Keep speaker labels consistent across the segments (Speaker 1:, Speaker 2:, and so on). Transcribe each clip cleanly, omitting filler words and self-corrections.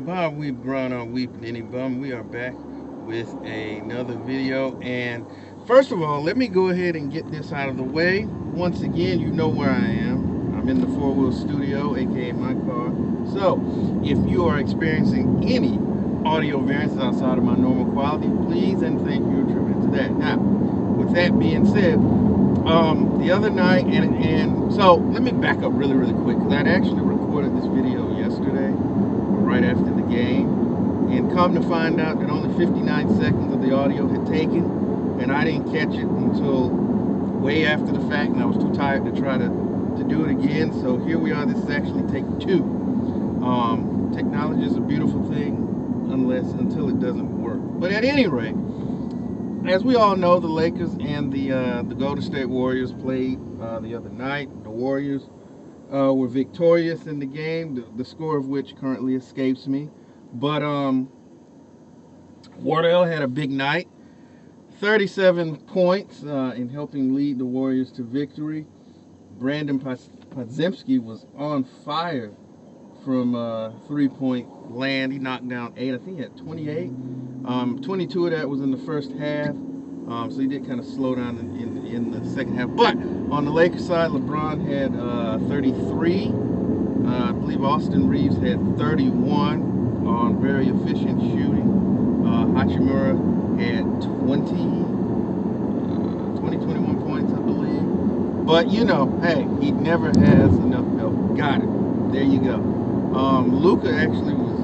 Speaker 1: Bob Weep Brown on Weep Any Bum. We are back with another video. And first of all, let me go ahead and get this out of the way. Once again, you know where I am. I'm in the Four Wheel Studio, aka my car. So, if you are experiencing any audio variances outside of my normal quality, please and thank you attributed to that. Now, with that being said, the other night, and so let me back up really quick because I'd actually recorded this video yesterday right after the game, and come to find out that only 59 seconds of the audio had taken, and I didn't catch it until way after the fact, and I was too tired to try to do it again. So here we are. This is actually take two. Technology is a beautiful thing until it doesn't work. But at any rate, as we all know, the Lakers and the Golden State Warriors played the other night. The Warriors were victorious in the game, the score of which currently escapes me. But Wardell had a big night, 37 points in helping lead the Warriors to victory. Brandon Podziemski was on fire from three-point land. He knocked down 8. I think he had 28. 22 of that was in the first half. So he did kind of slow down in the second half. But on the Lakers side, LeBron had 33. I believe Austin Reeves had 31 on very efficient shooting. Hachimura had 21 points, I believe. But, you know, hey, he never has enough help. Got it. There you go. Luka actually was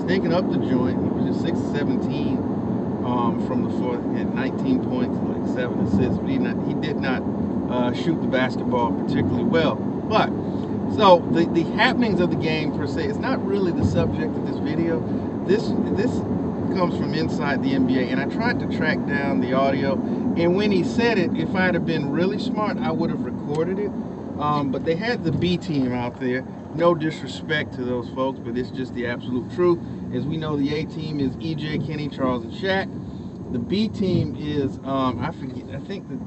Speaker 1: stinking up the joint. He was just 6-17 from the floor. He had 19 points, like 7 assists. But he did not shoot the basketball particularly well. But, so, the happenings of the game, per se, is not really the subject of this video. This comes from inside the NBA, and I tried to track down the audio, and when he said it, if I'd have been really smart, I would have recorded it. But they had the B team out there. No disrespect to those folks, but it's just the absolute truth. As we know, the A team is EJ, Kenny, Charles, and Shaq. The B team is I forget. I think the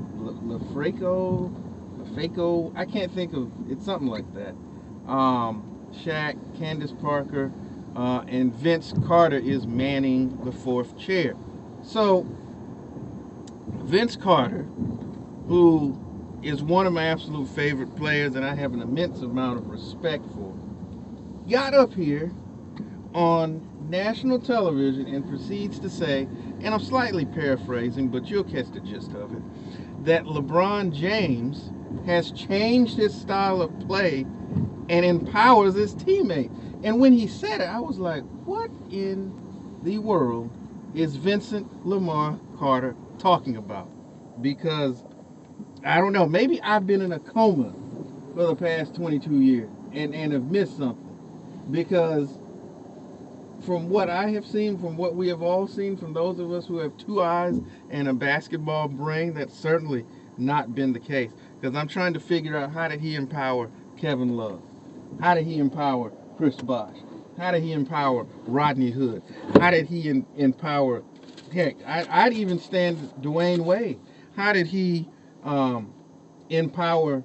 Speaker 1: LaFraco, I can't think of. It's something like that. Shaq, Candace Parker, and Vince Carter is manning the fourth chair. So Vince Carter, who is one of my absolute favorite players and I have an immense amount of respect for, got up here on national television and proceeds to say, and I'm slightly paraphrasing, but you'll catch the gist of it, that LeBron James has changed his style of play and empowers his teammate. And when he said it, I was like, what in the world is Vincent Lamar Carter talking about? Because I don't know, maybe I've been in a coma for the past 22 years and have missed something. Because from what I have seen, from what we have all seen, from those of us who have two eyes and a basketball brain, that's certainly not been the case. Because I'm trying to figure out, how did he empower Kevin Love? How did he empower Chris Bosh? How did he empower Rodney Hood? How did he empower, heck, I'd even stand Dwayne Wade. How did he empower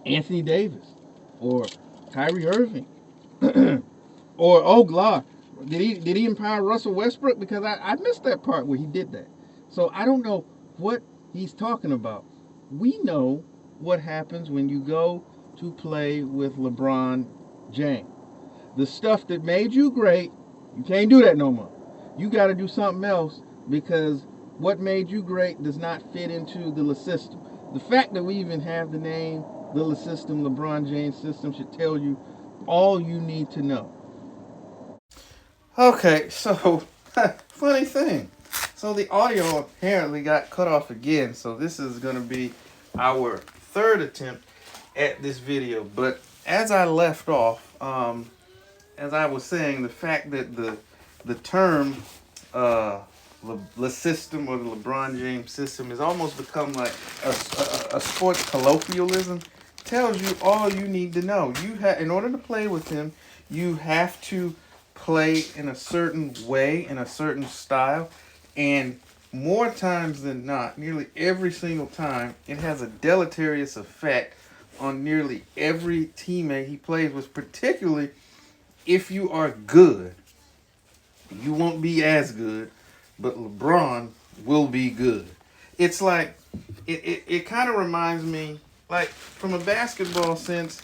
Speaker 1: Anthony Davis or Kyrie Irving? Or, oh God, did he empower Russell Westbrook? Because I missed that part where he did that. So I don't know what he's talking about. We know what happens when you go to play with LeBron James. The stuff that made you great, you can't do that no more. You got to do something else, because what made you great does not fit into the system. The fact that we even have the name, the system, LeBron James system, should tell you all you need to know. Okay, so funny thing. So the audio apparently got cut off again. So this is going to be our third attempt at this video. But as I left off, as I was saying, the fact that the term the system, or the LeBron James system, has almost become like a sports colloquialism, tells you all you need to know. In order to play with him, you have to play in a certain way, in a certain style, and more times than not, nearly every single time, it has a deleterious effect on nearly every teammate he plays with, particularly if you are good, you won't be as good, but LeBron will be good. It's like, it kind of reminds me, like, from a basketball sense,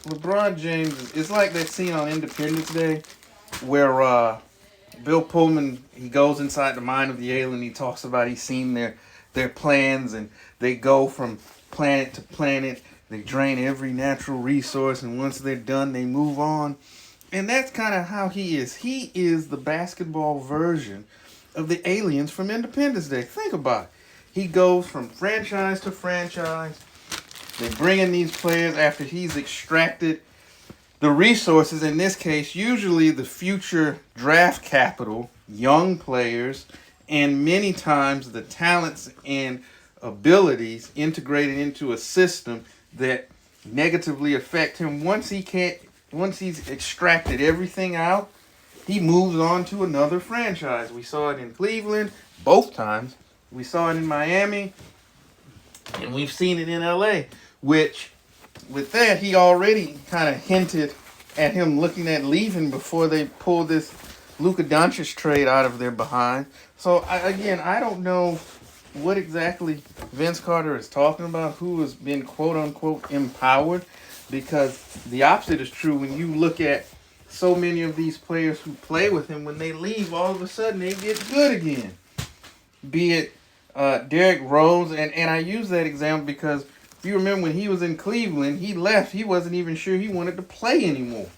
Speaker 1: LeBron James, it's like that scene on Independence Day where Bill Pullman, he goes inside the mind of the alien. He talks about he's seen their plans, and they go from planet to planet. They drain every natural resource, and once they're done, they move on. And that's kind of how he is. He is the basketball version of the aliens from Independence Day. Think about it. He goes from franchise to franchise. They bring in these players after he's extracted the resources, in this case, usually the future draft capital, young players, and many times the talents and abilities integrated into a system that negatively affect him. Once he's extracted everything out, he moves on to another franchise. We saw it in Cleveland both times. We saw it in Miami, and we've seen it in LA, which with that, he already kind of hinted at him looking at leaving before they pulled this Luka Doncic trade out of their behind. So, I don't know what exactly Vince Carter is talking about, who has been quote-unquote empowered, because the opposite is true. When you look at so many of these players who play with him, when they leave, all of a sudden they get good again. Be it Derrick Rose, and I use that example because if you remember when he was in Cleveland, he left. He wasn't even sure he wanted to play anymore.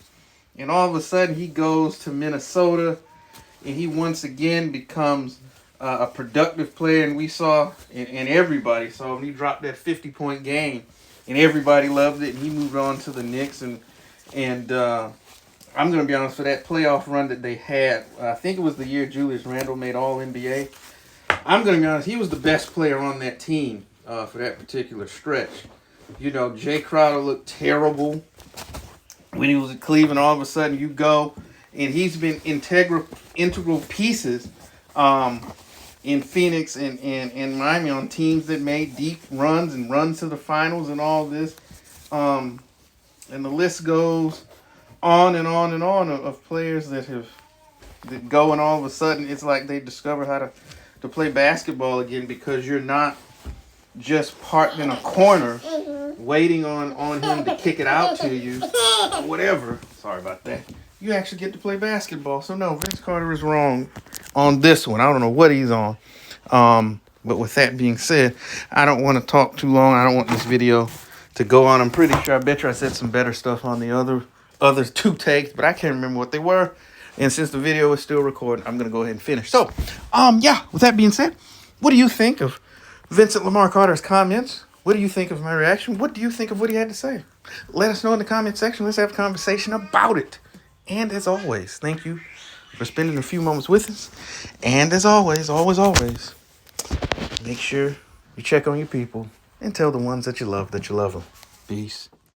Speaker 1: And all of a sudden he goes to Minnesota, and he once again becomes a productive player. And we saw, and everybody saw, when he dropped that 50-point game, and everybody loved it, and he moved on to the Knicks. And I'm going to be honest, for that playoff run that they had, I think it was the year Julius Randle made All-NBA. I'm going to be honest, he was the best player on that team for that particular stretch. You know, Jay Crowder looked terrible when he was at Cleveland. All of a sudden you go, and he's been integral pieces in Phoenix and Miami on teams that made deep runs and runs to the finals and all this. And the list goes on and on and on of players that go, and all of a sudden it's like they discover how to play basketball again, because you're not just parked in a corner waiting on him to kick it out to you or whatever. Sorry about that. You actually get to play basketball. So no, Vince Carter is wrong on this one. I don't know what he's on. But with that being said, I don't want to talk too long. I don't want this video to go on. I'm pretty sure, I bet you I said some better stuff on the other two takes, but I can't remember what they were. And since the video is still recording, I'm going to go ahead and finish. So, with that being said, what do you think of Vincent Lamar Carter's comments? What do you think of my reaction? What do you think of what he had to say? Let us know in the comment section. Let's have a conversation about it. And as always, thank you for spending a few moments with us. And as always, make sure you check on your people and tell the ones that you love them. Peace.